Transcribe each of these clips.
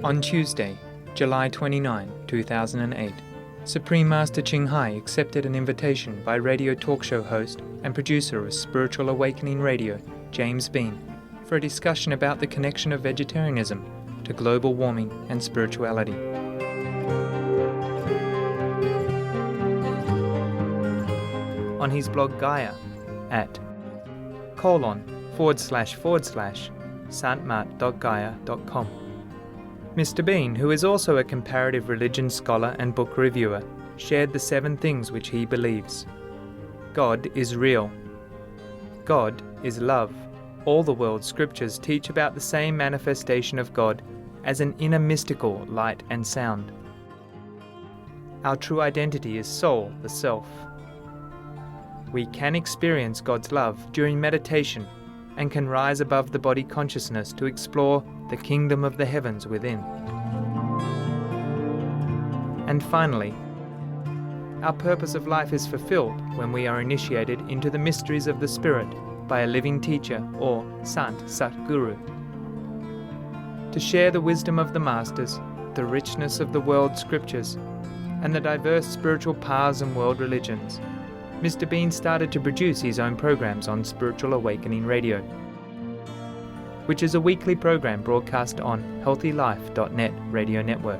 On Tuesday, July 29, 2008, Supreme Master Ching Hai accepted an invitation by radio talk show host and producer of Spiritual Awakening Radio, James Bean, for a discussion about the connection of vegetarianism to global warming and spirituality. On his blog Gaia at //santmat.gaia.com. Mr. Bean, who is also a comparative religion scholar and book reviewer, shared the 7 things which he believes. God is real. God is love. All the world's scriptures teach about the same manifestation of God as an inner mystical light and sound. Our true identity is soul, the self. We can experience God's love during meditation and can rise above the body consciousness to explore the kingdom of the heavens within. And finally, our purpose of life is fulfilled when we are initiated into the mysteries of the Spirit by a living teacher or Sant Satguru. To share the wisdom of the Masters, the richness of the world's scriptures, and the diverse spiritual paths and world religions, Mr. Bean started to produce his own programs on Spiritual Awakening Radio, which is a weekly program broadcast on healthylife.net radio network.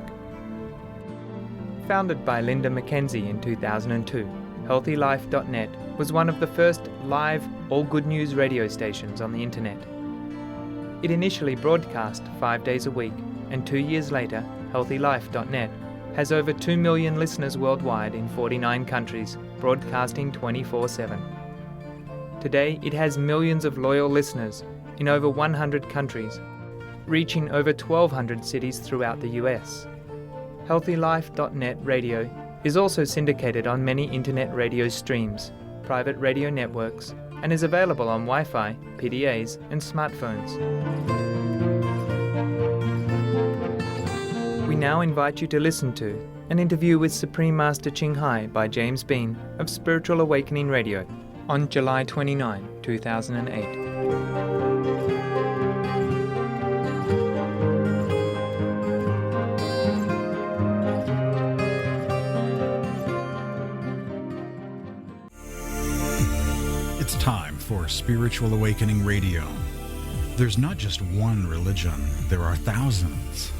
Founded by Linda Mackenzie in 2002, healthylife.net was one of the first live all good news radio stations on the internet. It initially broadcast 5 days a week, and 2 years later, healthylife.net has over 2 million listeners worldwide in 49 countries, broadcasting 24/7. Today, it has millions of loyal listeners in over 100 countries, reaching over 1,200 cities throughout the US. HealthyLife.net radio is also syndicated on many internet radio streams, private radio networks, and is available on Wi-Fi, PDAs, and smartphones. We now invite you to listen to an interview with Supreme Master Ching Hai by James Bean of Spiritual Awakening Radio on July 29, 2008. It's time for Spiritual Awakening Radio. There's not just one religion, there are thousands.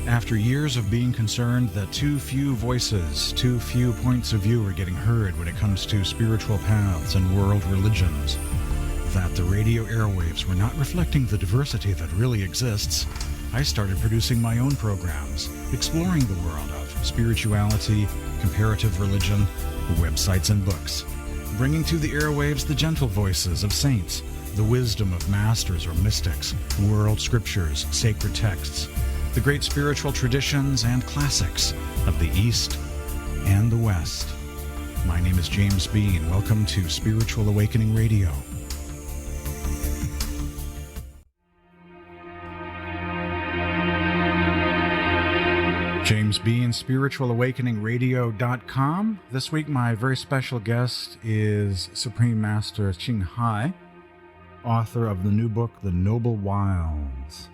After years of being concerned that too few voices, too few points of view are getting heard when it comes to spiritual paths and world religions, that the radio airwaves were not reflecting the diversity that really exists, I started producing my own programs, exploring the world of spirituality, comparative religion, websites and books, bringing to the airwaves the gentle voices of saints, the wisdom of masters or mystics, world scriptures, sacred texts, the great spiritual traditions and classics of the East and the West. My name is James Bean. Welcome to Spiritual Awakening Radio. James Bean, spiritualawakeningradio.com. This week, my very special guest is Supreme Master Ching Hai, author of the new book, The Noble Wilds,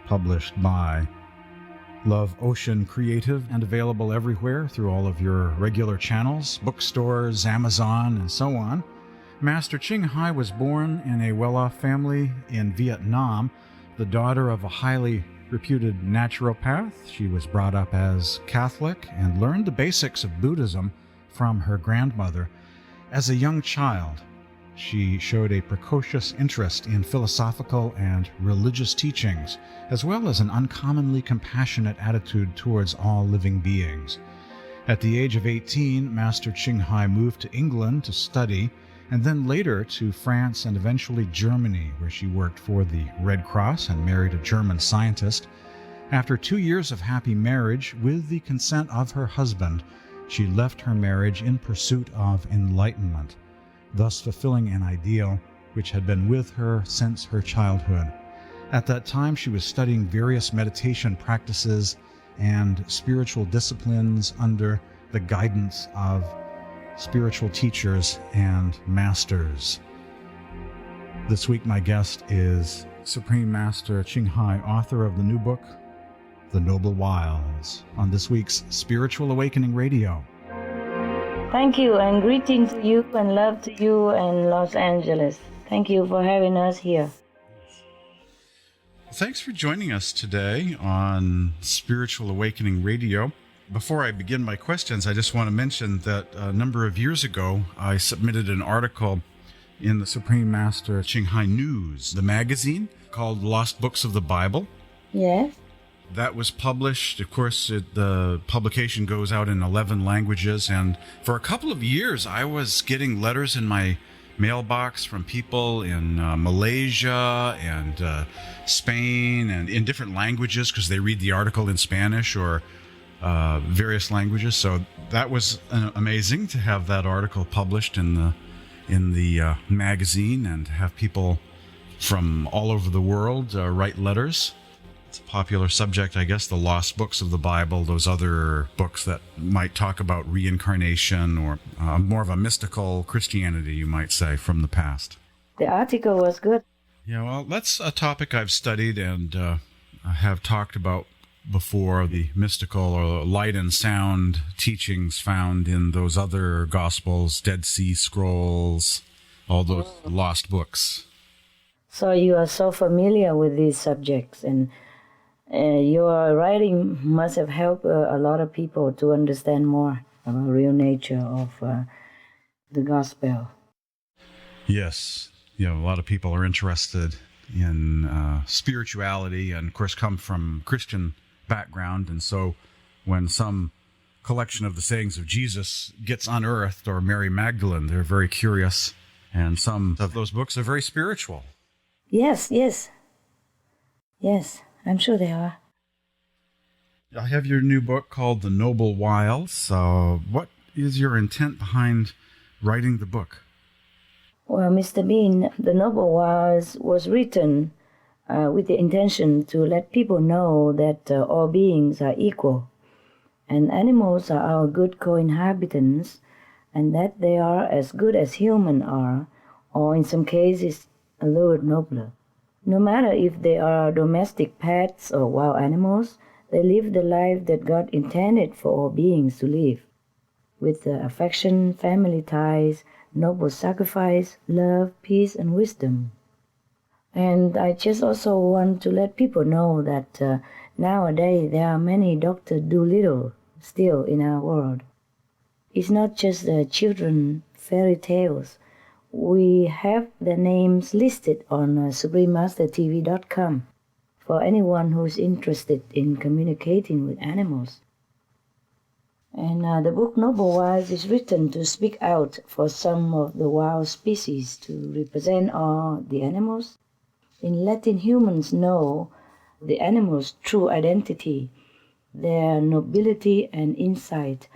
published by Love Ocean Creative and available everywhere through all of your regular channels, bookstores, Amazon, and so on. Master Ching Hai was born in a well-off family in Vietnam, the daughter of a highly reputed naturopath. She was brought up as Catholic and learned the basics of Buddhism from her grandmother. As a young child, she showed a precocious interest in philosophical and religious teachings, as well as an uncommonly compassionate attitude towards all living beings. At the age of 18, Master Ching Hai moved to England to study, and then later to France and eventually Germany, where she worked for the Red Cross and married a German scientist. After 2 years of happy marriage, with the consent of her husband, she left her marriage in pursuit of enlightenment, thus fulfilling an ideal which had been with her since her childhood. At that time, she was studying various meditation practices and spiritual disciplines under the guidance of spiritual teachers and masters. This week, my guest is Supreme Master Ching Hai, author of the new book, the Noble Wilds on this week's Spiritual Awakening Radio. Thank you, and greetings to you and love to you and Los Angeles. Thank you for having us here. Thanks for joining us today on Spiritual Awakening Radio. Before I begin my questions, I just want to mention that a number of years ago, I submitted an article in the Supreme Master Qinghai News, the magazine, called Lost Books of the Bible. Yes. That was published. Of course, the publication goes out in 11 languages, and for a couple of years, I was getting letters in my mailbox from people in Malaysia and Spain and in different languages because they read the article in Spanish or various languages. So that was amazing to have that article published in the magazine and have people from all over the world write letters. It's a popular subject, I guess, the lost books of the Bible, those other books that might talk about reincarnation or more of a mystical Christianity, you might say, from the past. The article was good. Yeah, well, that's a topic I've studied and have talked about before, the mystical or light and sound teachings found in those other Gospels, Dead Sea Scrolls, all those lost books. So you are so familiar with these subjects, and your writing must have helped a lot of people to understand more about the real nature of the gospel. Yes. A lot of people are interested in spirituality and, of course, come from Christian background. And so when some collection of the sayings of Jesus gets unearthed, or Mary Magdalene, they're very curious. And some of those books are very spiritual. Yes. Yes, I'm sure they are. I have your new book called The Noble Wilds. What is your intent behind writing the book? Well, Mr. Bean, The Noble Wilds was written with the intention to let people know that all beings are equal, and animals are our good co-inhabitants, and that they are as good as humans are, or in some cases, a little nobler. No matter if they are domestic pets or wild animals, they live the life that God intended for all beings to live, with affection, family ties, noble sacrifice, love, peace, and wisdom. And I just also want to let people know that nowadays there are many Dr. Dolittle still in our world. It's not just children fairy tales. We have their names listed on SupremeMasterTV.com for anyone who is interested in communicating with animals. And the book Noble Wilds is written to speak out for some of the wild species, to represent all the animals, in letting humans know the animals' true identity, their nobility and insight,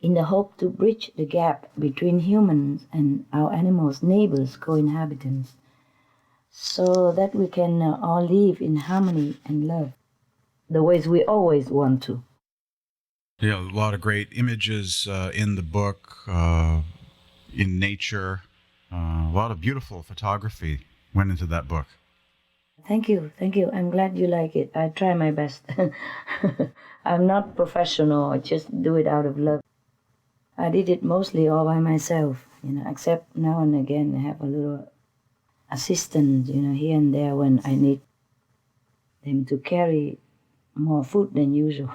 in the hope to bridge the gap between humans and our animals' neighbors, co-inhabitants, so that we can all live in harmony and love, the ways we always want to. Yeah, a lot of great images in the book, in nature. A lot of beautiful photography went into that book. Thank you. I'm glad you like it. I try my best. I'm not professional. I just do it out of love. I did it mostly all by myself, except now and again I have a little assistant, here and there when I need them to carry more food than usual.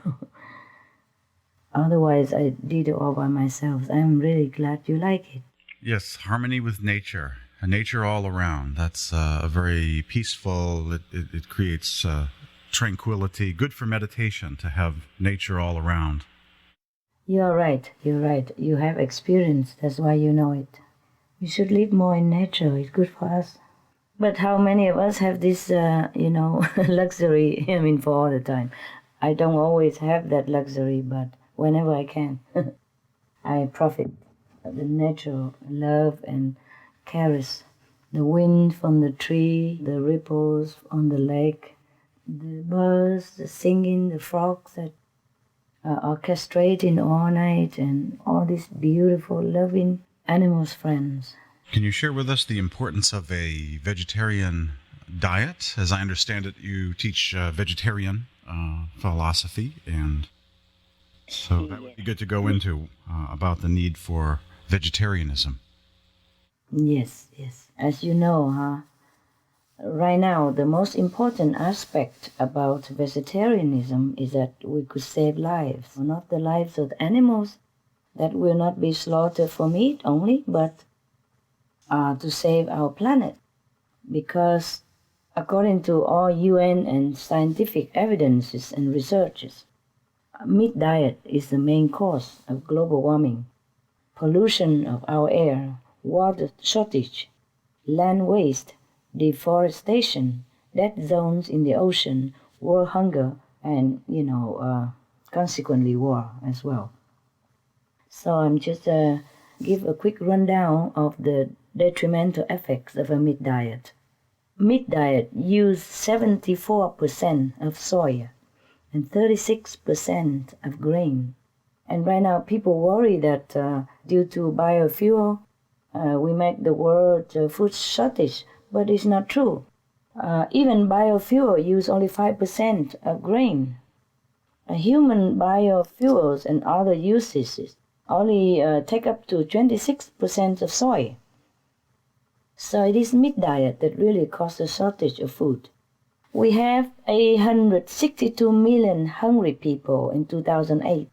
Otherwise, I did it all by myself. I'm really glad you like it. Yes, harmony with nature, nature all around. That's a very peaceful, it creates tranquility, good for meditation to have nature all around. You're right. You have experience, that's why you know it. You should live more in nature, it's good for us. But how many of us have this, luxury, for all the time? I don't always have that luxury, but whenever I can, I profit of the natural love and caress. The wind from the tree, the ripples on the lake, the birds, the singing, the frogs that are orchestrating all night, and all these beautiful, loving animals' friends. Can you share with us the importance of a vegetarian diet? As I understand it, you teach vegetarian philosophy, and so that would be good to go into about the need for vegetarianism. Yes. As you know, right now the most important aspect about vegetarianism is that we could save lives, not the lives of animals that will not be slaughtered for meat only, but to save our planet. Because according to all UN and scientific evidences and researches, meat diet is the main cause of global warming, pollution of our air, water shortage, land waste, deforestation, dead zones in the ocean, world hunger, and, consequently war as well. So I'm just give a quick rundown of the detrimental effects of a meat diet. Meat diet use 74% of soy and 36% of grain. And right now people worry that due to biofuel, we make the world food shortage, but it's not true. Even biofuel use only 5% of grain. Human biofuels and other usages only take up to 26% of soy. So it is meat diet that really causes a shortage of food. We have 162 million hungry people in 2008,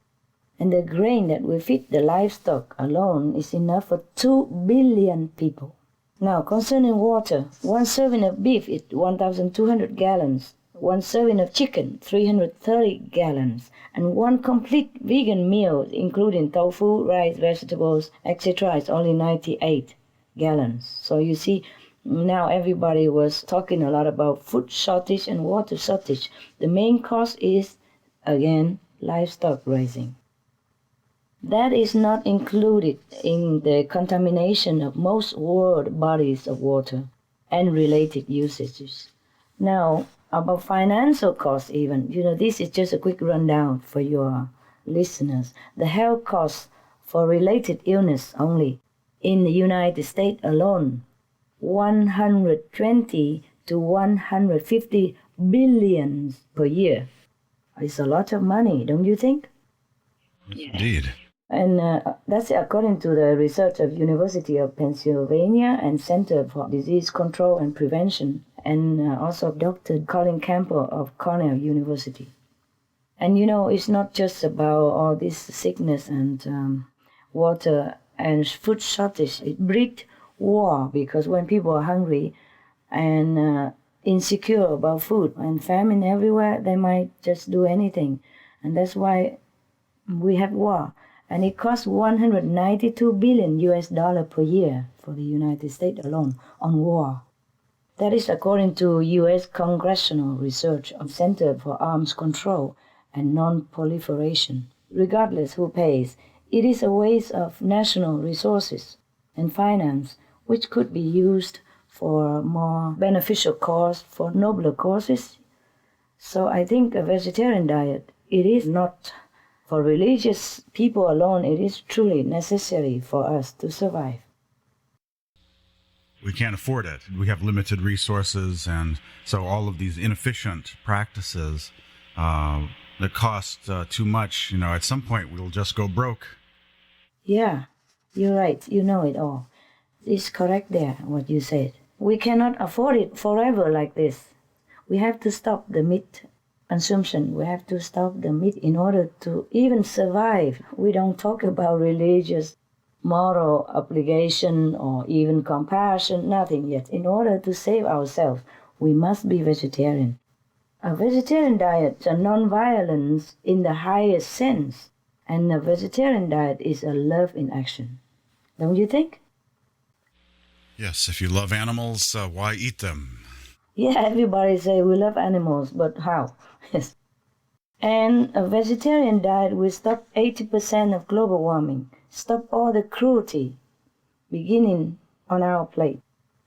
and the grain that we feed the livestock alone is enough for 2 billion people. Now, concerning water, one serving of beef is 1,200 gallons, one serving of chicken, 330 gallons, and one complete vegan meal, including tofu, rice, vegetables, etc., is only 98 gallons. So you see, now everybody was talking a lot about food shortage and water shortage. The main cause is, again, livestock raising. That is not included in the contamination of most world bodies of water and related usages. Now, about financial costs even, this is just a quick rundown for your listeners. The health costs for related illness only in the United States alone, 120 to 150 billion per year. It's a lot of money, don't you think? Yes, indeed. And that's according to the research of University of Pennsylvania and Center for Disease Control and Prevention, and also Dr. Colin Campbell of Cornell University. And it's not just about all this sickness and water and food shortage. It breeds war, because when people are hungry and insecure about food and famine everywhere, they might just do anything. And that's why we have war. And it costs $192 billion per year for the United States alone on war. That is according to U.S. Congressional Research of Center for Arms Control and Non-Proliferation. Regardless who pays, it is a waste of national resources and finance, which could be used for more beneficial cause, for nobler causes. So I think a vegetarian diet, it is not for religious people alone, it is truly necessary for us to survive. We can't afford it. We have limited resources, and so all of these inefficient practices that cost too much, at some point we'll just go broke. Yeah, you're right. You know it all. It's correct there, what you said. We cannot afford it forever like this. We have to stop the meat consumption. We have to stop the meat in order to even survive. We don't talk about religious, moral obligation or even compassion, nothing yet. In order to save ourselves, we must be vegetarian. A vegetarian diet is a non-violence in the highest sense, and a vegetarian diet is a love in action. Don't you think? Yes, if you love animals, why eat them? Yeah, everybody say we love animals, but how? Yes. And a vegetarian diet will stop 80% of global warming, stop all the cruelty beginning on our plate,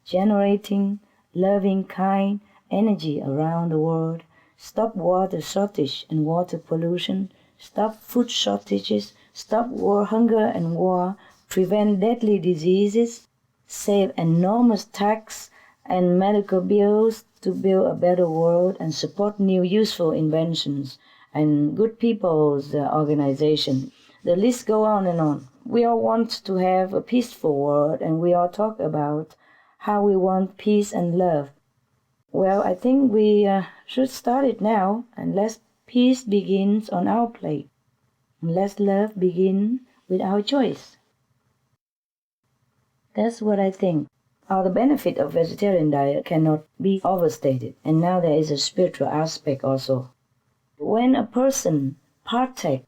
generating loving, kind energy around the world, stop water shortage and water pollution, stop food shortages, stop world hunger and war, prevent deadly diseases, save enormous tax and medical bills to build a better world and support new useful inventions and good people's organization. The list goes on and on. We all want to have a peaceful world, and we all talk about how we want peace and love. Well, I think we should start it now, and let peace begins on our plate. And let love begin with our choice. That's what I think. The benefit of vegetarian diet cannot be overstated. And now there is a spiritual aspect also. When a person partakes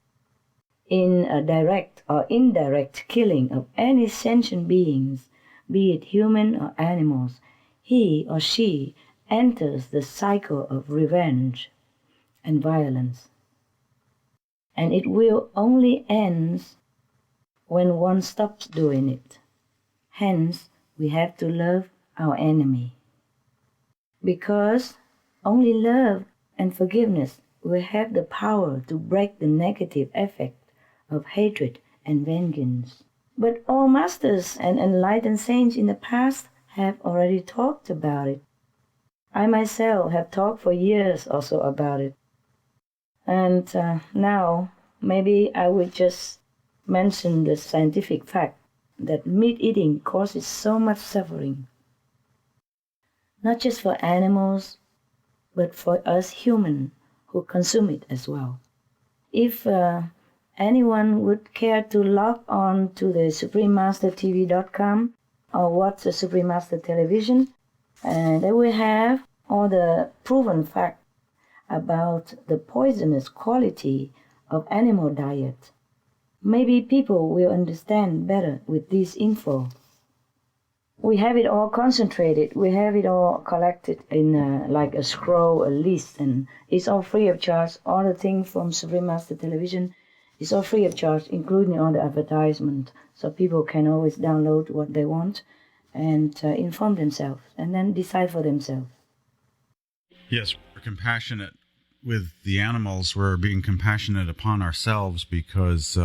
in a direct or indirect killing of any sentient beings, be it human or animals, he or she enters the cycle of revenge and violence. And it will only end when one stops doing it. Hence, we have to love our enemy. Because only love and forgiveness will have the power to break the negative effect of hatred and vengeance. But all masters and enlightened saints in the past have already talked about it. I myself have talked for years also about it. And now, maybe I would just mention the scientific fact that meat eating causes so much suffering. Not just for animals, but for us humans who consume it as well. If anyone would care to log on to the SupremeMasterTV.com or watch the Supreme Master Television, they will have all the proven facts about the poisonous quality of animal diet. Maybe people will understand better with this info. We have it all concentrated, we have it all collected in like a scroll, a list, and it's all free of charge. All the things from Supreme Master Television is all free of charge, including all the advertisement, so people can always download what they want and inform themselves and then decide for themselves. Yes, we're compassionate with the animals. We're being compassionate upon ourselves because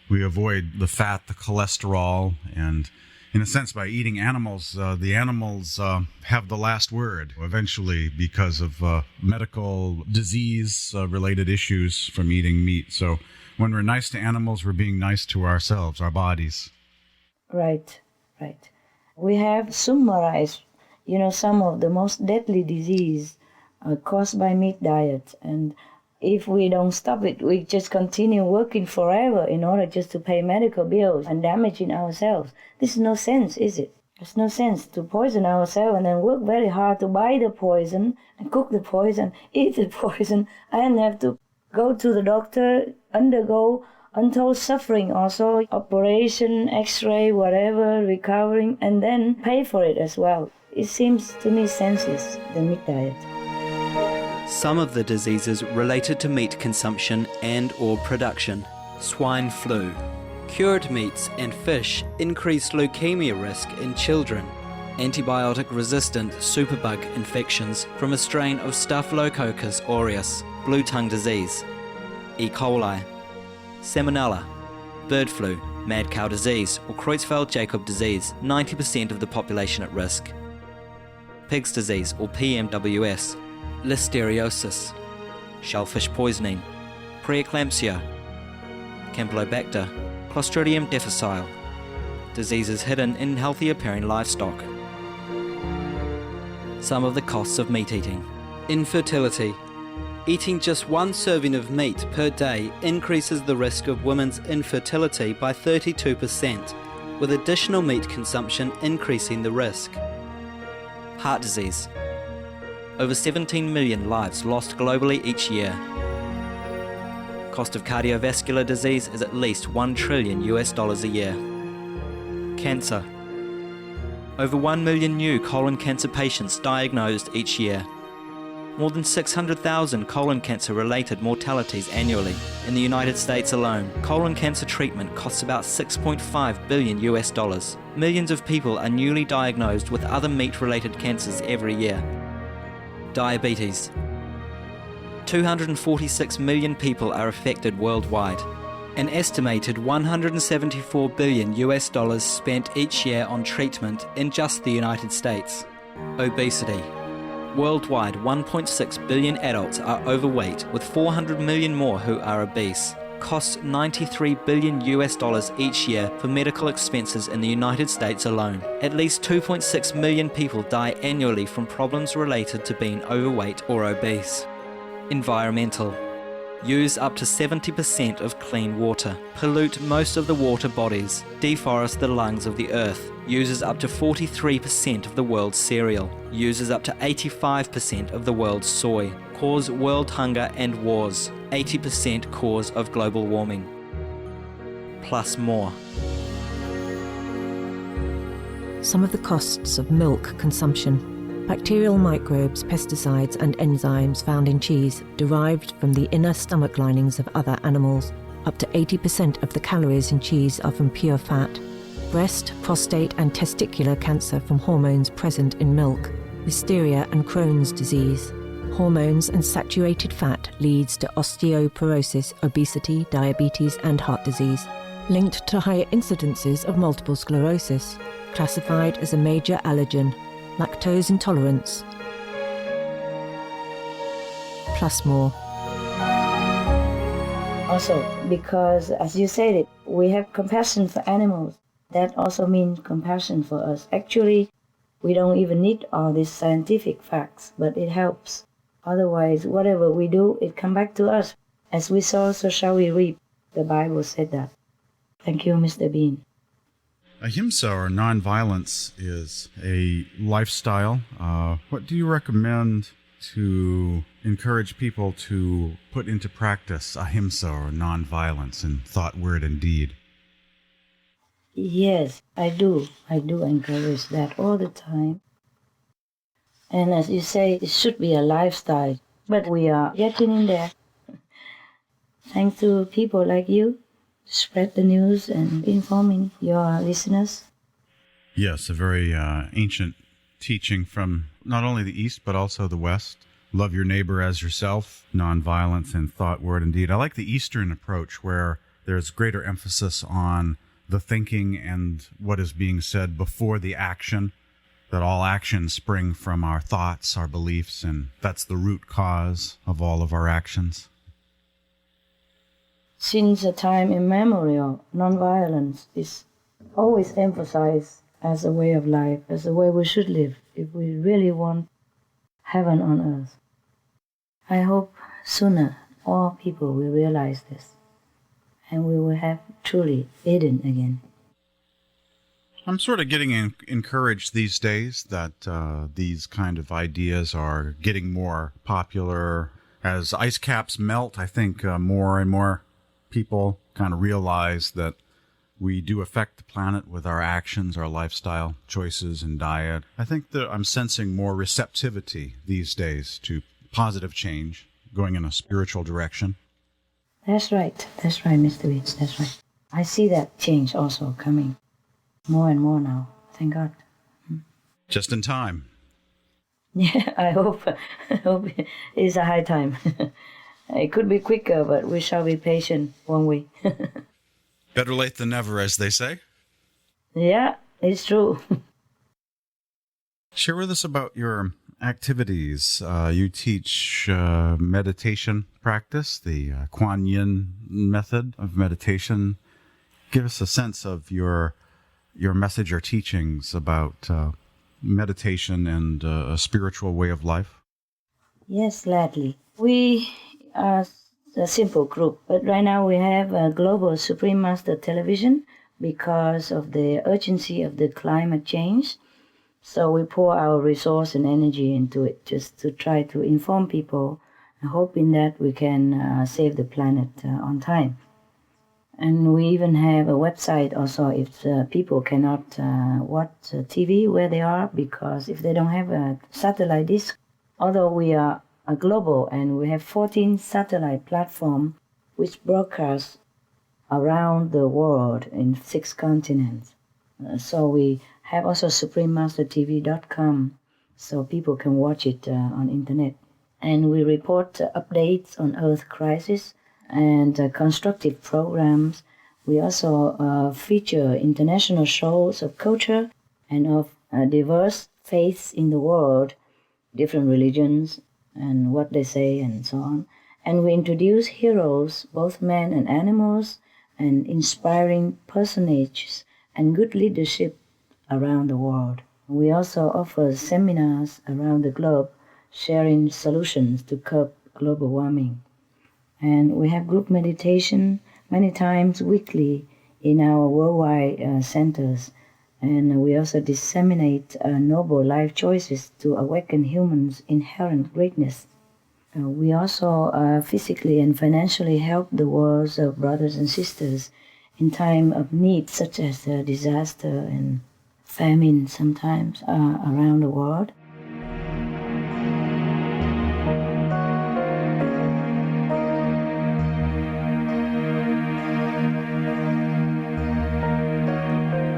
we avoid the fat, the cholesterol, and in a sense, by eating animals, the animals have the last word eventually because of medical disease-related issues from eating meat. So when we're nice to animals, we're being nice to ourselves, our bodies. Right, right. We have summarized, some of the most deadly disease caused by meat diet. And if we don't stop it, we just continue working forever in order just to pay medical bills and damaging ourselves. This is no sense, is it? There's no sense to poison ourselves and then work very hard to buy the poison and cook the poison, eat the poison, and have to go to the doctor, undergo untold suffering also, operation, x-ray, whatever, recovering, and then pay for it as well. It seems to me senseless, the meat diet. Some of the diseases related to meat consumption and or production. Swine flu. Cured meats and fish increase leukemia risk in children. Antibiotic-resistant superbug infections from a strain of Staphylococcus aureus, blue tongue disease. E. coli. Salmonella. Bird flu, mad cow disease or Creutzfeldt-Jakob disease, 90% of the population at risk. Pig's disease or PMWS. Listeriosis, shellfish poisoning, preeclampsia, Campylobacter, Clostridium difficile, diseases hidden in healthy appearing livestock. Some of the costs of meat eating. Infertility. Eating just one serving of meat per day increases the risk of women's infertility by 32%, with additional meat consumption increasing the risk. Heart disease. Over 17 million lives lost globally each year. Cost of cardiovascular disease is at least $1 trillion a year. Cancer. Over 1 million new colon cancer patients diagnosed each year. More than 600,000 colon cancer-related mortalities annually. In the United States alone, colon cancer treatment costs about $6.5 billion. Millions of people are newly diagnosed with other meat-related cancers every year. Diabetes. 246 million people are affected worldwide. An estimated $174 billion spent each year on treatment in just the United States. Obesity. Worldwide, 1.6 billion adults are overweight, with 400 million more who are obese. Costs $93 billion each year for medical expenses in the United States alone. At least 2.6 million people die annually from problems related to being overweight or obese. Environmental. Use up to 70% of clean water. Pollute most of the water bodies. Deforest the lungs of the earth. Uses up to 43% of the world's cereal. Uses up to 85% of the world's soy. Cause world hunger and wars. 80% cause of global warming. Plus more. Some of the costs of milk consumption. Bacterial microbes, pesticides and enzymes found in cheese derived from the inner stomach linings of other animals. Up to 80% of the calories in cheese are from pure fat. Breast, prostate and testicular cancer from hormones present in milk. Listeria and Crohn's disease. Hormones and saturated fat leads to osteoporosis, obesity, diabetes and heart disease. Linked to higher incidences of multiple sclerosis. Classified as a major allergen. Lactose intolerance. Plus more. Also, because as you said it, we have compassion for animals. That also means compassion for us. Actually, we don't even need all these scientific facts, but it helps. Otherwise, whatever we do, it comes back to us. As we sow, so shall we reap. The Bible said that. Thank you, Mr. Bean. Ahimsa, or nonviolence, is a lifestyle. What do you recommend to encourage people to put into practice ahimsa, or nonviolence, in thought, word, and deed? Yes, I do. I do encourage that all the time. And as you say, it should be a lifestyle. But we are getting in there. Thanks to people like you. Spread the news and informing your listeners. Yes, a very ancient teaching from not only the East, but also the West. Love your neighbor as yourself, nonviolence in thought, word, and deed. I like the Eastern approach, where there's greater emphasis on the thinking and what is being said before the action, that all actions spring from our thoughts, our beliefs, and that's the root cause of all of our actions. Since a time immemorial, nonviolence is always emphasized as a way of life, as a way we should live if we really want heaven on earth. I hope sooner all people will realize this, and we will have truly Eden again. I'm sort of getting encouraged these days that these kind of ideas are getting more popular. As ice caps melt, I think more and more people kind of realize that we do affect the planet with our actions, our lifestyle choices, and diet. I think that I'm sensing more receptivity these days to positive change, going in a spiritual direction. That's right, Mr. Weeds, that's right. I see that change also coming more and more now, thank God. Just in time. Yeah, I hope it's a high time. It could be quicker, but we shall be patient, won't we? Better late than never, as they say. Yeah, it's true. Share with us about your activities. You teach meditation practice, the Kuan Yin method of meditation. Give us a sense of your message or teachings about meditation and a spiritual way of life. Yes, gladly. We are a simple group, but right now we have a global Supreme Master television because of the urgency of the climate change. So we pour our resource and energy into it just to try to inform people, hoping that we can save the planet on time. And we even have a website also if people cannot watch TV where they are, because if they don't have a satellite dish, although we are a global and we have 14 satellite platforms which broadcast around the world in 6 continents. So we have also suprememastertv.com so people can watch it on internet. And we report updates on Earth crisis and constructive programs. We also feature international shows of culture and of diverse faiths in the world, different religions and what they say and so on. And we introduce heroes, both men and animals, and inspiring personages and good leadership around the world. We also offer seminars around the globe sharing solutions to curb global warming. And we have group meditation many times weekly in our worldwide centers. And we also disseminate noble life choices to awaken humans' inherent greatness. We also physically and financially help the world's brothers and sisters in time of need, such as disaster and famine sometimes around the world.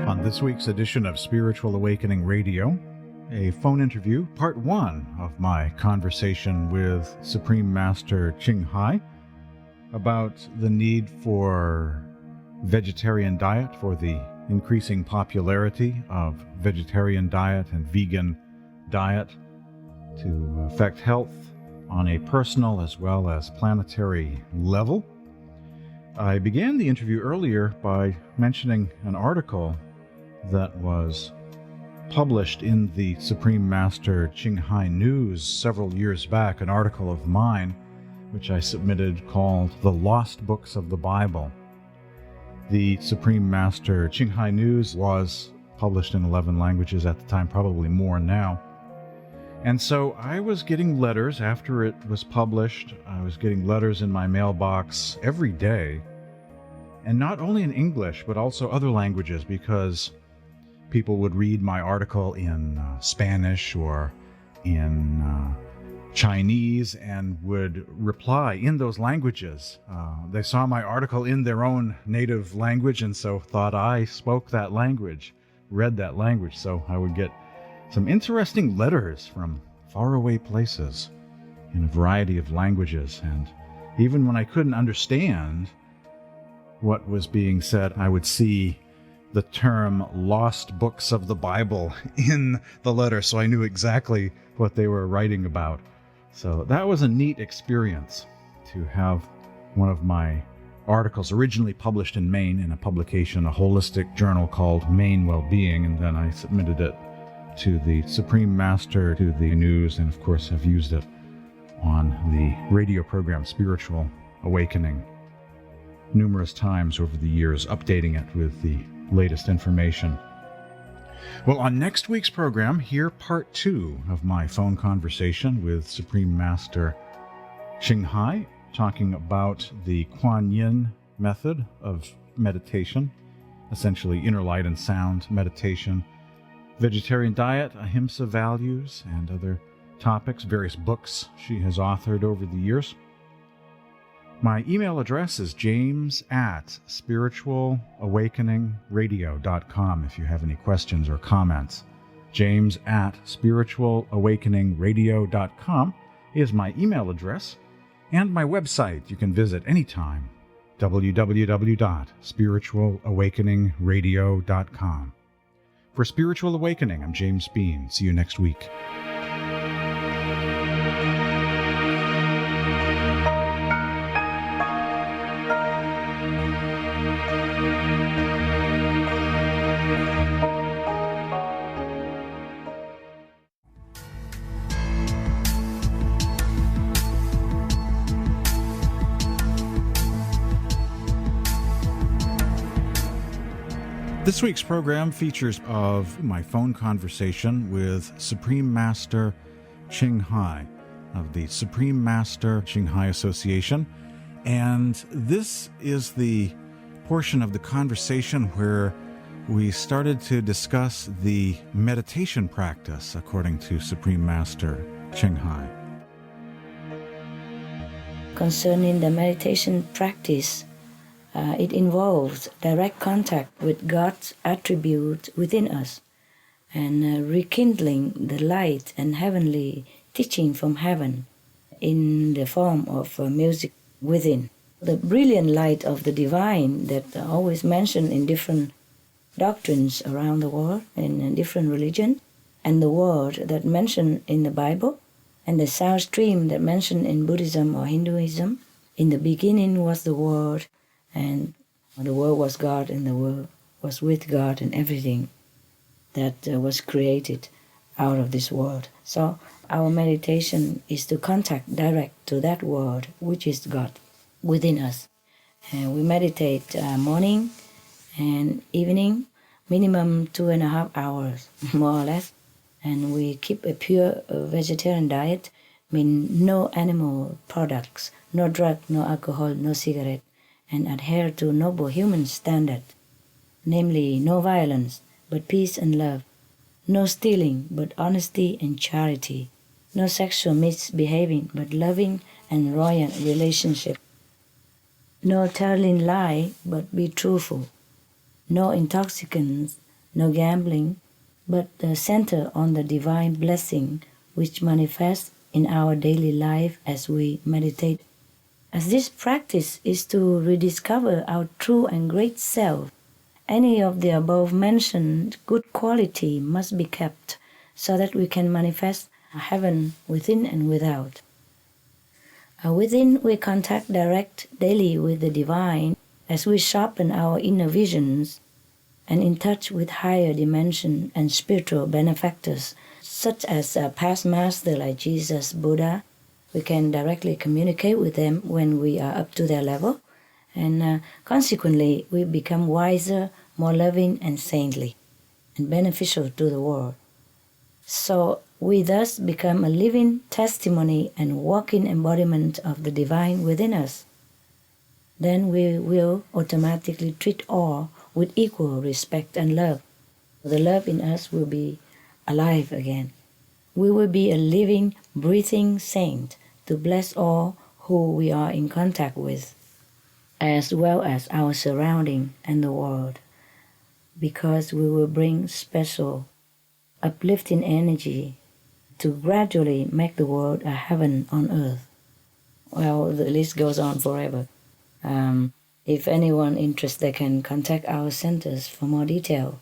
On this week's edition of Spiritual Awakening Radio, a phone interview, part 1 of my conversation with Supreme Master Ching Hai about the need for vegetarian diet, for the increasing popularity of vegetarian diet and vegan diet to affect health on a personal as well as planetary level. I began the interview earlier by mentioning an article that was published in the Supreme Master Ching Hai News several years back, an article of mine which I submitted called The Lost Books of the Bible. The Supreme Master Ching Hai News was published in 11 languages at the time, probably more now. And so I was getting letters after it was published. I was getting letters in my mailbox every day, and not only in English, but also other languages, because people would read my article in Spanish or in Chinese and would reply in those languages. They saw my article in their own native language and so thought I spoke that language, read that language. So I would get some interesting letters from faraway places in a variety of languages. And even when I couldn't understand what was being said, I would see the term Lost Books of the Bible in the letter, so I knew exactly what they were writing about. So that was a neat experience to have one of my articles originally published in Maine in a publication, a holistic journal called Maine Wellbeing, and then I submitted it to the Supreme Master, to the news, and of course have used it on the radio program Spiritual Awakening numerous times over the years, updating it with the latest information. Well, on next week's program, hear part 2 of my phone conversation with Supreme Master Ching Hai, talking about the Kuan Yin method of meditation, essentially inner light and sound meditation, vegetarian diet, ahimsa values, and other topics, various books she has authored over the years. My email address is james@spiritualawakeningradio.com if you have any questions or comments. james@spiritualawakeningradio.com is my email address, and my website you can visit anytime, www.spiritualawakeningradio.com. For Spiritual Awakening, I'm James Bean. See you next week. This week's program features of my phone conversation with Supreme Master Ching Hai of the Supreme Master Ching Hai Association. And this is the portion of the conversation where we started to discuss the meditation practice according to Supreme Master Ching Hai. Concerning the meditation practice, it involves direct contact with God's attribute within us and rekindling the light and heavenly teaching from heaven in the form of music within. The brilliant light of the divine that are always mentioned in different doctrines around the world and in different religions, and the word that mentioned in the Bible And the South Stream that mentioned in Buddhism or Hinduism, in the beginning was the Word, and the Word was God, and the Word was with God, and everything that was created out of this world. So our meditation is to contact direct to that Word, which is God, within us. And we meditate morning and evening, minimum 2.5 hours, more or less. And we keep a pure vegetarian diet, mean no animal products, no drug, no alcohol, no cigarette, and adhere to noble human standard, namely no violence, but peace and love, no stealing, but honesty and charity, no sexual misbehaving, but loving and royal relationship, no telling lie, but be truthful, no intoxicants, no gambling, but center on the divine blessing which manifests in our daily life as we meditate. As this practice is to rediscover our true and great self, any of the above mentioned good quality must be kept so that we can manifest heaven within and without. Within, we contact direct daily with the divine as we sharpen our inner visions and in touch with higher dimension and spiritual benefactors, such as past masters like Jesus, Buddha. We can directly communicate with them when we are up to their level, and consequently we become wiser, more loving and saintly, and beneficial to the world. So we thus become a living testimony and walking embodiment of the divine within us. Then we will automatically treat all with equal respect and love. The love in us will be alive again. We will be a living, breathing saint to bless all who we are in contact with, as well as our surrounding and the world, because we will bring special, uplifting energy to gradually make the world a heaven on earth. Well, the list goes on forever. If anyone interested, they can contact our centers for more detail,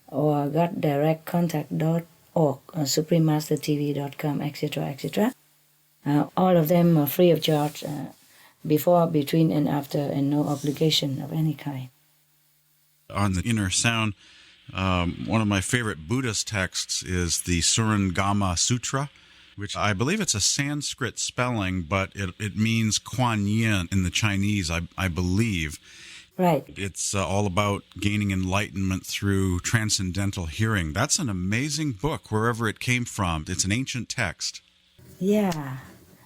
or goddirectcontact.org, suprememastertv.com, etc., etc. All of them are free of charge, before, between, and after, and no obligation of any kind. On the inner sound, one of my favorite Buddhist texts is the Surangama Sutra, which I believe it's a Sanskrit spelling, but it means Kuan Yin in the Chinese, I believe. Right. It's all about gaining enlightenment through transcendental hearing. That's an amazing book, wherever it came from. It's an ancient text. Yeah.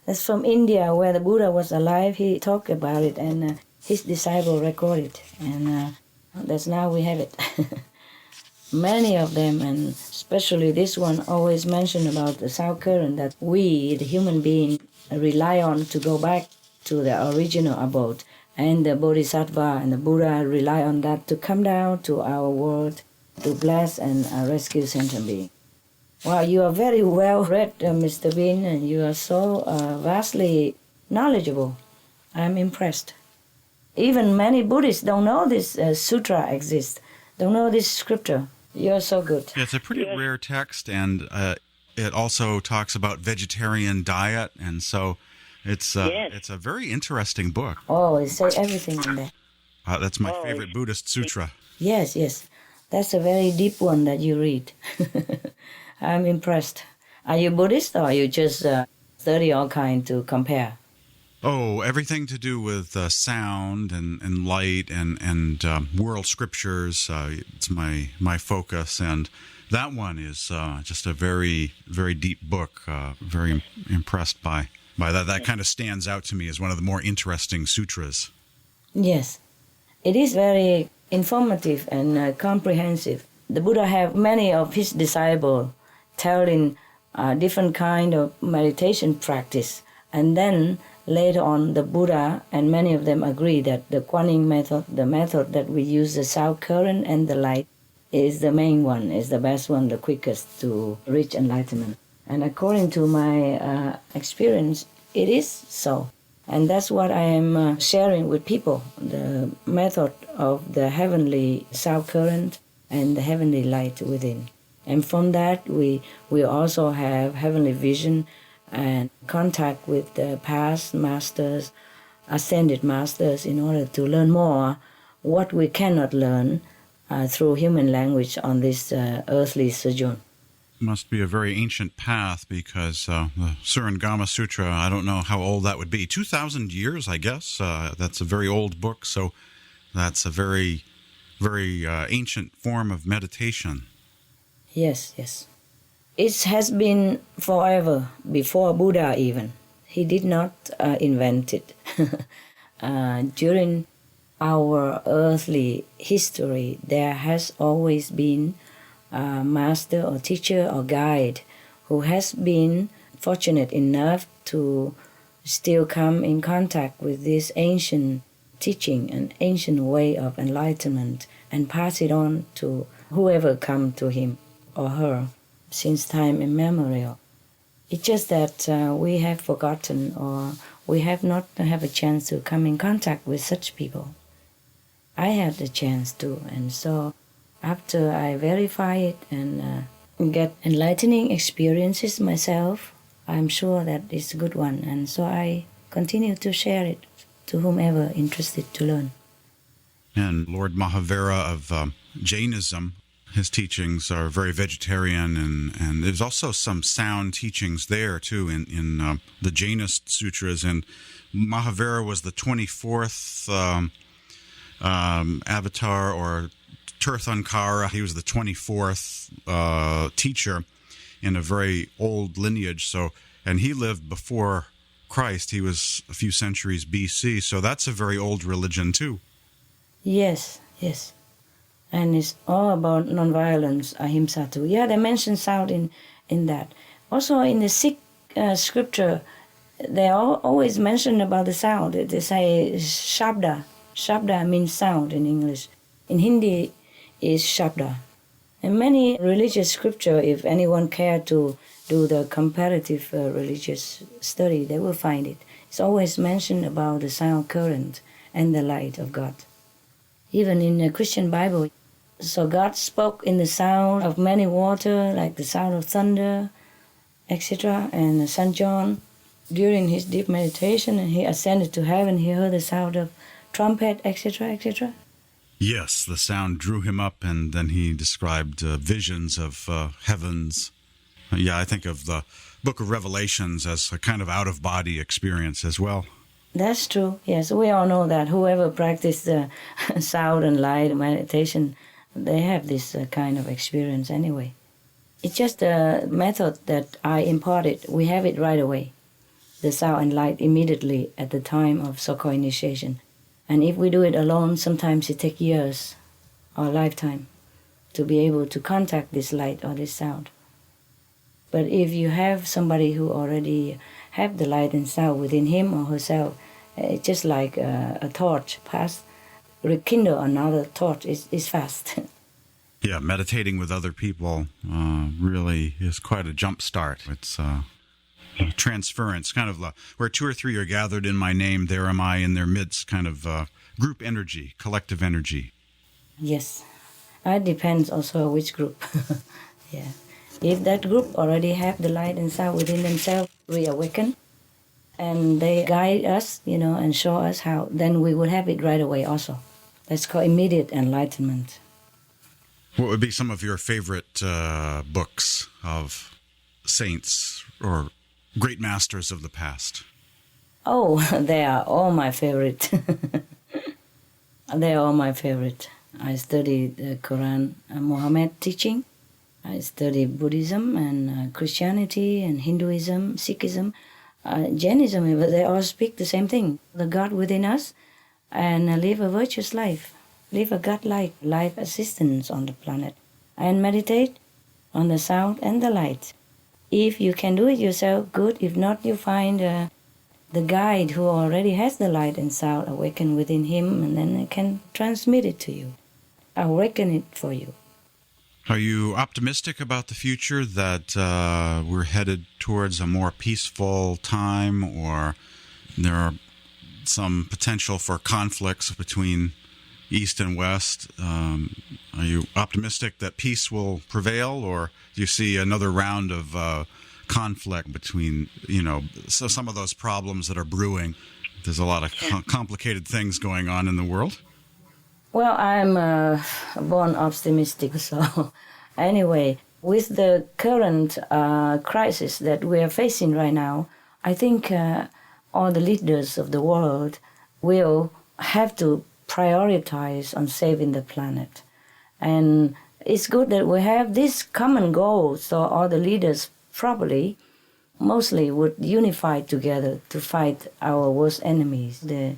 That's from India, where the Buddha was alive. He talked about it, and his disciple recorded. And that's now we have it. Many of them, and especially this one, always mention about the South Current that we, the human being, rely on to go back to the original abode. And the Bodhisattva and the Buddha rely on that to come down to our world to bless and rescue sentient beings. Wow, you are very well read, Mr. Bean, and you are so vastly knowledgeable. I'm impressed. Even many Buddhists don't know this sutra exists, don't know this scripture. You're so good. Yeah, it's a pretty rare text, and it also talks about vegetarian diet, and so it's a very interesting book. Oh, it says everything in there. That's my favorite Buddhist sutra. Yes, yes. That's a very deep one that you read. I'm impressed. Are you Buddhist, or you just study all kind to compare? Oh, everything to do with sound and light and world scriptures. It's my focus, and that one is just a very, very deep book. Very impressed by that. That kind of stands out to me as one of the more interesting sutras. Yes, it is very informative and comprehensive. The Buddha have many of his disciples telling different kind of meditation practice, and then later on, the Buddha and many of them agree that the Kuan Yin method, the method that we use, the South Current and the light, is the main one, is the best one, the quickest to reach enlightenment. And according to my experience, it is so. And that's what I am sharing with people, the method of the heavenly South Current and the heavenly light within. And from that, we also have heavenly vision, and contact with the past masters, ascended masters, in order to learn more what we cannot learn through human language on this earthly sojourn. Must be a very ancient path, because the Surangama Sutra, I don't know how old that would be. 2,000 years, I guess. That's a very old book, so that's a very, very ancient form of meditation. Yes, yes. It has been forever, before Buddha even. He did not invent it. During our earthly history, there has always been a master or teacher or guide who has been fortunate enough to still come in contact with this ancient teaching, an ancient way of enlightenment, and pass it on to whoever come to him or her since time immemorial. It's just that we have forgotten, or we have not have a chance to come in contact with such people. I had the chance to, and so after I verify it and get enlightening experiences myself, I'm sure that it's a good one, and so I continue to share it to whomever interested to learn. And Lord Mahavira of Jainism, his teachings are very vegetarian, and there's also some sound teachings there too in the Jainist sutras. And Mahavira was the 24th avatar, or Tirthankara. He was the 24th teacher in a very old lineage. So, and he lived before Christ. He was a few centuries BC. So that's a very old religion too. Yes, yes. And it's all about nonviolence, ahimsa too. Yeah, they mention sound in that. Also in the Sikh scripture, they always mention about the sound. They say shabda. Shabda means sound in English. In Hindi is shabda. In many religious scripture, if anyone care to do the comparative religious study, they will find it. It's always mentioned about the sound current and the light of God. Even in the Christian Bible, so God spoke in the sound of many water, like the sound of thunder, etc. And St. John, during his deep meditation, and he ascended to heaven, he heard the sound of trumpet, etc., etc. Yes, the sound drew him up, and then he described visions of heavens. I think of the book of Revelations as a kind of out-of-body experience as well. That's true, yes. We all know that whoever practices the sound and light meditation, they have this kind of experience anyway. It's just a method that I imparted. We have it right away, the sound and light immediately at the time of so-called initiation. And if we do it alone, sometimes it takes years or a lifetime to be able to contact this light or this sound. But if you have somebody who already have the light and sound within him or herself, it's just like a torch, rekindle another torch is fast. Yeah, meditating with other people really is quite a jump start. It's transference, kind of where two or three are gathered in my name, there am I in their midst, kind of group energy, collective energy. Yes, it depends also which group. Yeah, if that group already have the light and sound within themselves, reawaken, and they guide us, and show us how, then we will have it right away also. That's called immediate enlightenment. What would be some of your favorite books of saints or great masters of the past? Oh, they are all my favorite. They are all my favorite. I study the Quran and Muhammad teaching. I study Buddhism and Christianity and Hinduism, Sikhism, Jainism. They all speak the same thing, the God within us, and live a virtuous life. Live a God-like life existence on the planet. And meditate on the sound and the light. If you can do it yourself, good. If not, you find the guide who already has the light and sound awaken within him, and then it can transmit it to you, awaken it for you. Are you optimistic about the future, that we're headed towards a more peaceful time, or there are some potential for conflicts between East and West? Are you optimistic that peace will prevail, or do you see another round of conflict between, so some of those problems that are brewing. There's a lot of complicated things going on in the world. Well, I'm born optimistic, so anyway, with the current crisis that we are facing right now, I think all the leaders of the world will have to prioritize on saving the planet. And it's good that we have this common goal, so all the leaders probably mostly would unify together to fight our worst enemies, the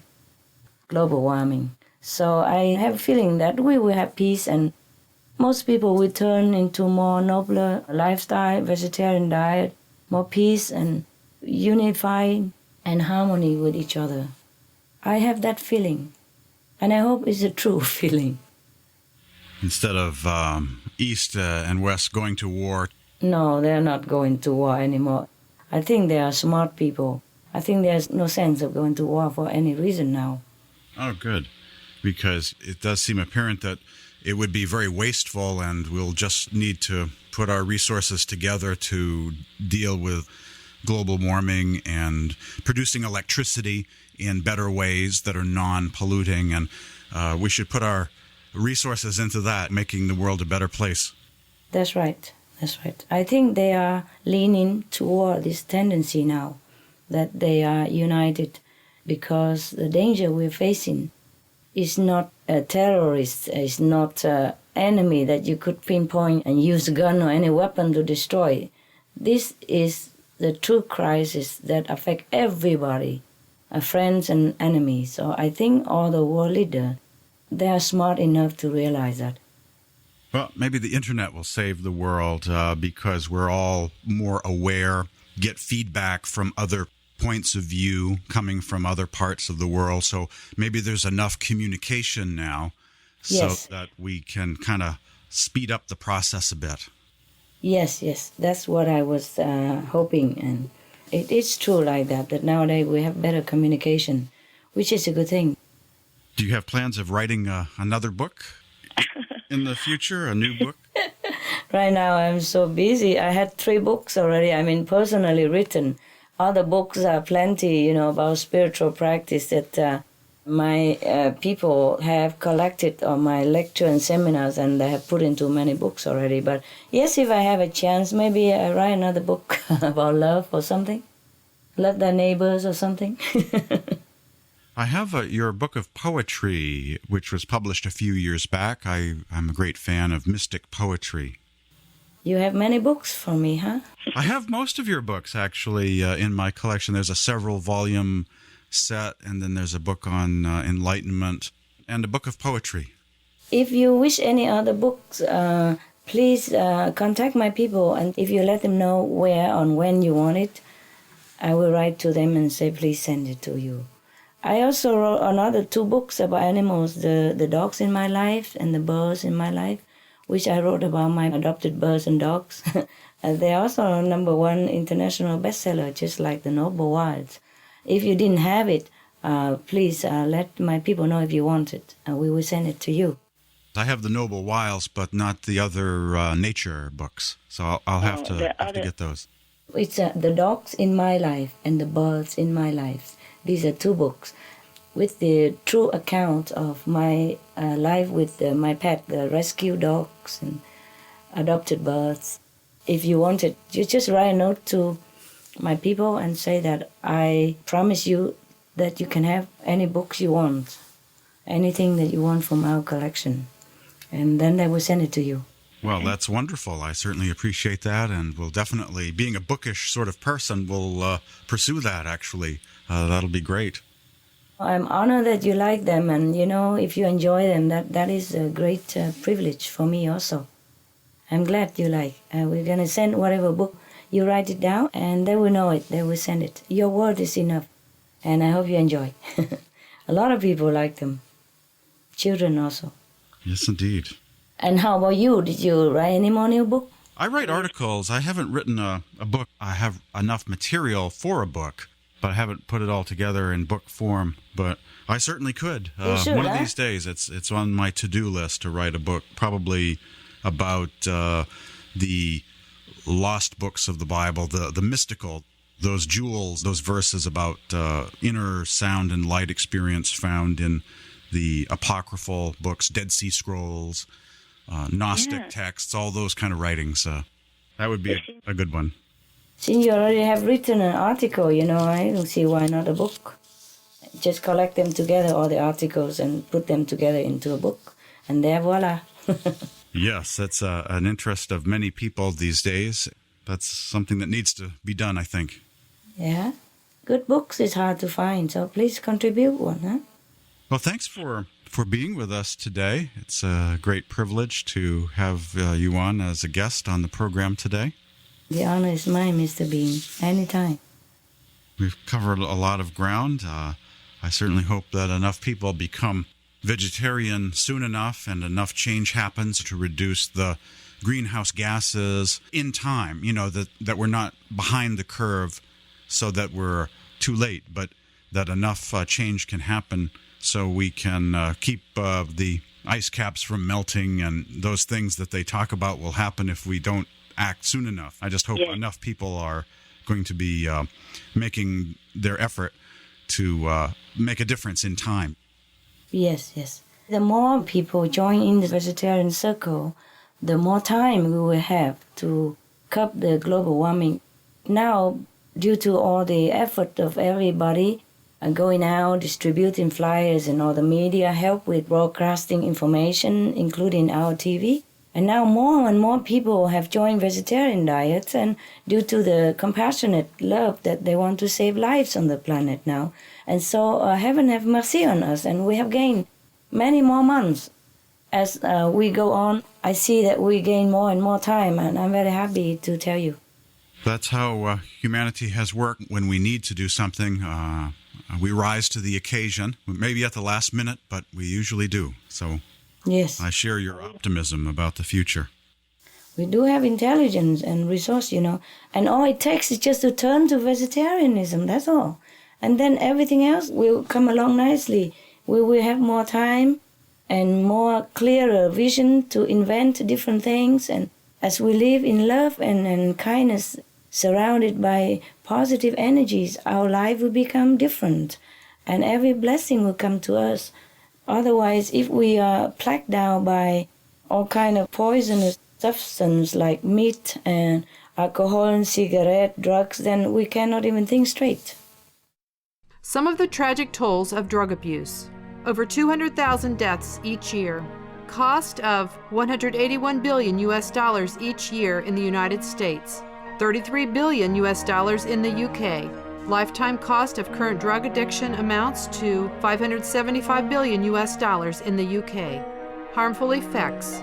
global warming. So I have a feeling that we will have peace, and most people will turn into more nobler lifestyle, vegetarian diet, more peace and unify and harmony with each other. I have that feeling, and I hope it's a true feeling. Instead of East and West going to war? No, they're not going to war anymore. I think they are smart people. I think there's no sense of going to war for any reason now. Oh, good. Because it does seem apparent that it would be very wasteful, and we'll just need to put our resources together to deal with global warming and producing electricity in better ways that are non-polluting. And we should put our resources into that, making the world a better place. That's right. That's right. I think they are leaning toward this tendency now, that they are united, because the danger we're facing is not a terrorist, is not an enemy that you could pinpoint and use a gun or any weapon to destroy. This is the true crisis that affects everybody, friends and enemies. So I think all the world leaders, they are smart enough to realize that. Well, maybe the internet will save the world because we're all more aware, get feedback from other points of view coming from other parts of the world. So maybe there's enough communication now so that we can kind of speed up the process a bit. Yes, that's what I was hoping. And it is true like that nowadays we have better communication, which is a good thing. Do you have plans of writing another book in the future, a new book? Right now I'm so busy. I had 3 books already, personally written. Other books are plenty, about spiritual practice that my people have collected on my lecture and seminars, and they have put into many books already. But yes, if I have a chance, maybe I write another book about love or something. Love thy neighbors or something. I have your book of poetry, which was published a few years back. I'm a great fan of mystic poetry. You have many books for me, huh? I have most of your books, actually, in my collection. There's a several-volume set, and then there's a book on enlightenment, and a book of poetry. If you wish any other books, please contact my people, and if you let them know where and when you want it, I will write to them and say, please send it to you. I also wrote another 2 books about animals, the dogs in my life and the birds in my life, which I wrote about my adopted birds and dogs. They're also #1 international bestseller, just like the Noble Wilds. If you didn't have it, please let my people know if you want it, and we will send it to you. I have the Noble Wilds, but not the other nature books, so I'll have to get those. It's the dogs in my life and the birds in my life. These are 2 books with the true account of my life with my pet, the rescue dogs and adopted birds. If you want it, you just write a note to my people and say that I promise you that you can have any books you want, anything that you want from our collection, and then they will send it to you. Well, that's wonderful. I certainly appreciate that, and we'll definitely, being a bookish sort of person, will pursue that, actually. That'll be great. I'm honored that you like them, and, if you enjoy them, that is a great privilege for me also. I'm glad you like. We're going to send whatever book, you write it down, and they will know it. They will send it. Your word is enough, and I hope you enjoy. A lot of people like them. Children also. Yes, indeed. And how about you? Did you write any more new book? I write articles. I haven't written a book. I have enough material for a book, but I haven't put it all together in book form. But I certainly could. One of these days, it's on my to-do list to write a book, probably about the lost books of the Bible, the mystical, those jewels, those verses about inner sound and light experience found in the apocryphal books, Dead Sea Scrolls, Gnostic texts, all those kind of writings. That would be a good one. Since you already have written an article, I don't see why not a book. Just collect them together, all the articles, and put them together into a book. And there, voila. Yes, that's an interest of many people these days. That's something that needs to be done, I think. Yeah. Good books is hard to find, so please contribute one, huh? Well, thanks for being with us today. It's a great privilege to have you on as a guest on the program today. The honor is mine, Mr. Bean. Anytime. We've covered a lot of ground. I certainly hope that enough people become vegetarian soon enough and enough change happens to reduce the greenhouse gases in time, that we're not behind the curve so that we're too late, but that enough change can happen so we can keep the ice caps from melting, and those things that they talk about will happen if we don't act soon enough. I just hope enough people are going to be making their effort to make a difference in time. Yes. The more people join in the vegetarian circle, the more time we will have to curb the global warming. Now, due to all the effort of everybody going out, distributing flyers, and all the media help with broadcasting information, including our TV, and now more and more people have joined vegetarian diets, and due to the compassionate love that they want to save lives on the planet now. And so heaven have mercy on us, and we have gained many more months. As we go on, I see that we gain more and more time, and I'm very happy to tell you. That's how humanity has worked. When we need to do something, we rise to the occasion, maybe at the last minute, but we usually do. So yes, I share your optimism about the future. We do have intelligence and resource, and all it takes is just to turn to vegetarianism, that's all. And then everything else will come along nicely. We will have more time and more clearer vision to invent different things. And as we live in love and kindness, surrounded by positive energies, our life will become different. And every blessing will come to us. Otherwise, if we are plagued down by all kind of poisonous substance like meat and alcohol and cigarette, drugs, then we cannot even think straight. Some of the tragic tolls of drug abuse. Over 200,000 deaths each year. Cost of $181 billion each year in the United States. $33 billion in the UK. Lifetime cost of current drug addiction amounts to $575 billion in the UK. Harmful effects: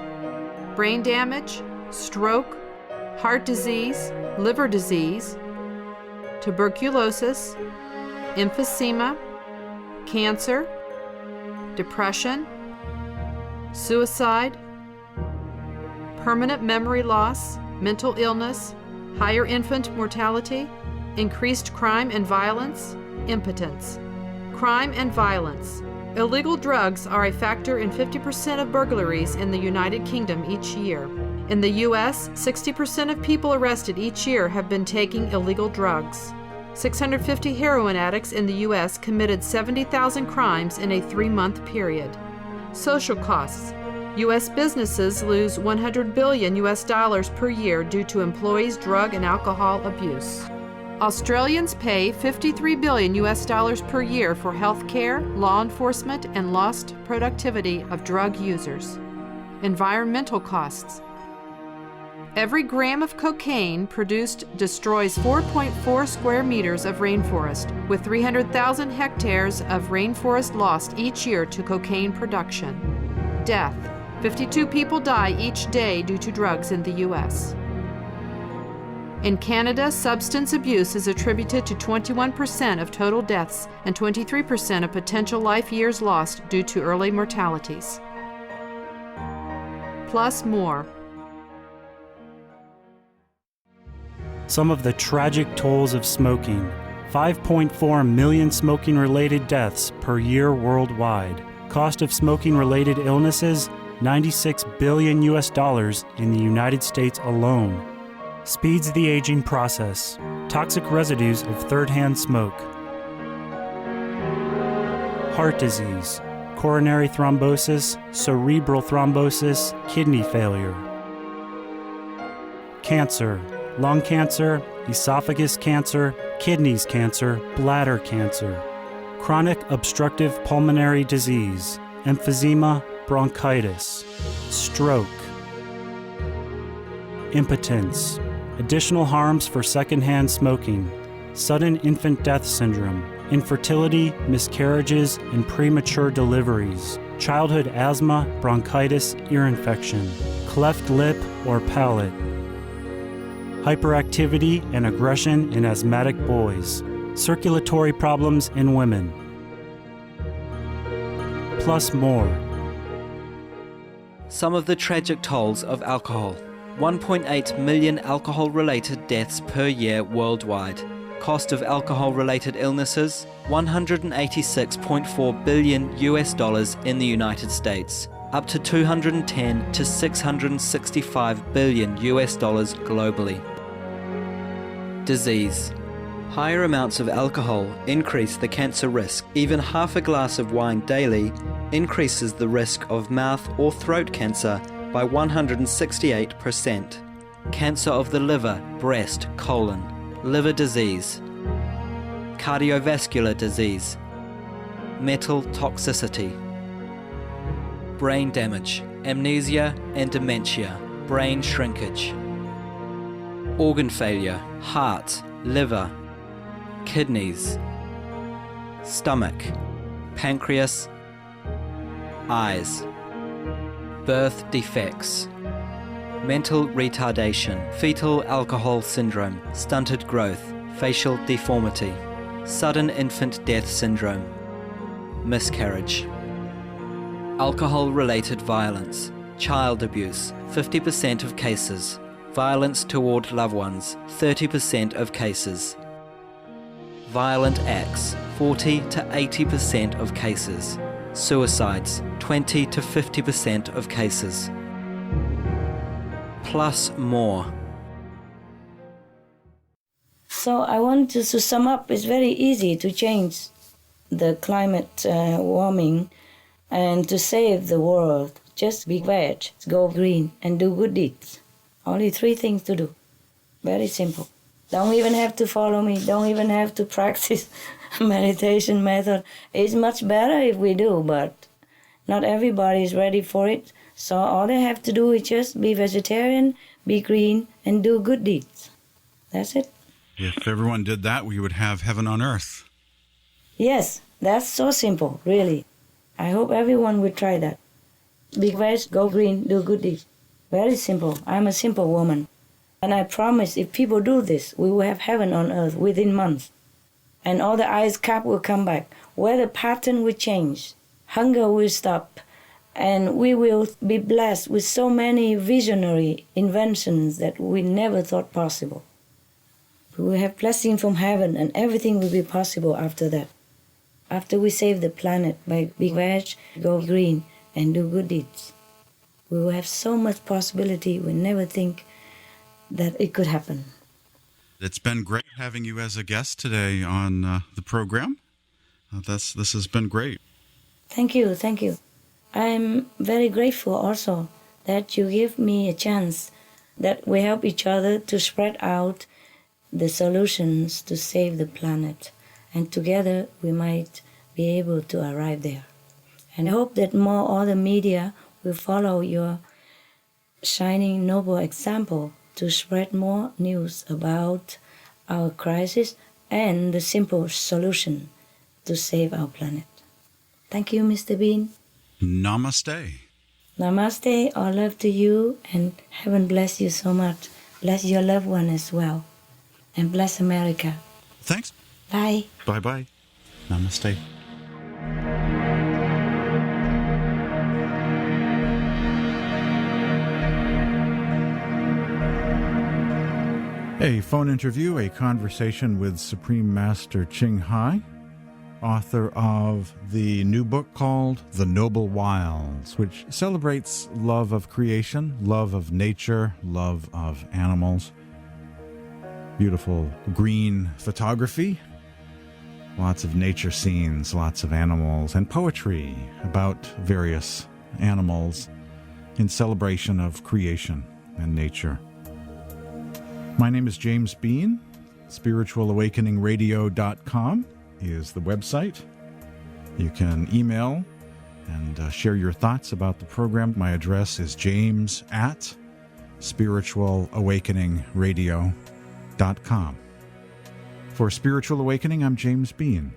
brain damage, stroke, heart disease, liver disease, tuberculosis, emphysema, cancer, depression, suicide, permanent memory loss, mental illness, higher infant mortality, increased crime and violence, impotence. Crime and violence. Illegal drugs are a factor in 50% of burglaries in the United Kingdom each year. In the U.S., 60% of people arrested each year have been taking illegal drugs. 650 heroin addicts in the U.S. committed 70,000 crimes in a 3-month period. Social costs. U.S. businesses lose $100 billion per year due to employees' drug and alcohol abuse. Australians pay $53 billion per year for health care, law enforcement, and lost productivity of drug users. Environmental costs. Every gram of cocaine produced destroys 4.4 square meters of rainforest, with 300,000 hectares of rainforest lost each year to cocaine production. Death. 52 people die each day due to drugs in the U.S. In Canada, substance abuse is attributed to 21% of total deaths and 23% of potential life years lost due to early mortalities. Plus more. Some of the tragic tolls of smoking. 5.4 million smoking-related deaths per year worldwide. Cost of smoking-related illnesses, $96 billion in the United States alone. speeds the aging process, toxic residues of third-hand smoke. Heart disease, coronary thrombosis, cerebral thrombosis, kidney failure. Cancer, lung cancer, esophagus cancer, kidneys cancer, bladder cancer. Chronic obstructive pulmonary disease, emphysema, bronchitis, stroke. Impotence, additional harms for secondhand smoking, sudden infant death syndrome, infertility, miscarriages, and premature deliveries, childhood asthma, bronchitis, ear infection, cleft lip or palate, hyperactivity and aggression in asthmatic boys, circulatory problems in women, plus more. Some of the tragic tolls of alcohol. 1.8 million alcohol-related deaths per year worldwide. Cost of alcohol-related illnesses, $186.4 billion in the United States, up to $210 to $665 billion globally. Disease. Higher amounts of alcohol increase the cancer risk. Even half a glass of wine daily increases the risk of mouth or throat cancer by 168%. Cancer of the liver, breast, colon, liver disease, cardiovascular disease, metal toxicity, brain damage, amnesia and dementia, brain shrinkage, organ failure, heart, liver, kidneys, stomach, pancreas, eyes, birth defects, mental retardation, fetal alcohol syndrome, stunted growth, facial deformity, sudden infant death syndrome, miscarriage. Alcohol-related violence, child abuse, 50% of cases, violence toward loved ones, 30% of cases, violent acts, 40 to 80% of cases, suicides, 20 to 50% of cases, plus more. So I want to sum up, it's very easy to change the climate warming and to save the world. Just be veg, go green, and do good deeds. Only 3 things to do. Very simple. Don't even have to follow me. Don't even have to practice meditation method. It's much better if we do, but not everybody is ready for it. So all they have to do is just be vegetarian, be green, and do good deeds. That's it. If everyone did that, we would have heaven on earth. Yes, that's so simple, really. I hope everyone will try that. Be veg, go green, do good deeds. Very simple. I'm a simple woman. And I promise if people do this, we will have heaven on earth within months. And all the ice cap will come back. Weather pattern will change. Hunger will stop. And we will be blessed with so many visionary inventions that we never thought possible. We will have blessing from heaven and everything will be possible after that. After we save the planet by be veg, go green, and do good deeds. We will have so much possibility we never think that it could happen. It's been great having you as a guest today on the program. This has been great. Thank you, thank you. I'm very grateful also that you give me a chance that we help each other to spread out the solutions to save the planet. And together we might be able to arrive there. And I hope that more other media will follow your shining noble example to spread more news about our crisis and the simple solution to save our planet. Thank you, Mr. Bean. Namaste. Namaste, all love to you, and heaven bless you so much. Bless your loved one as well. And bless America. Thanks. Bye. Bye-bye. Namaste. A phone interview, a conversation with Supreme Master Ching Hai, author of the new book called The Noble Wilds, which celebrates love of creation, love of nature, love of animals, beautiful green photography, lots of nature scenes, lots of animals, and poetry about various animals in celebration of creation and nature. My name is James Bean. SpiritualAwakeningRadio.com is the website. You can email and share your thoughts about the program. My address is james@spiritualawakeningradio.com. For Spiritual Awakening, I'm James Bean.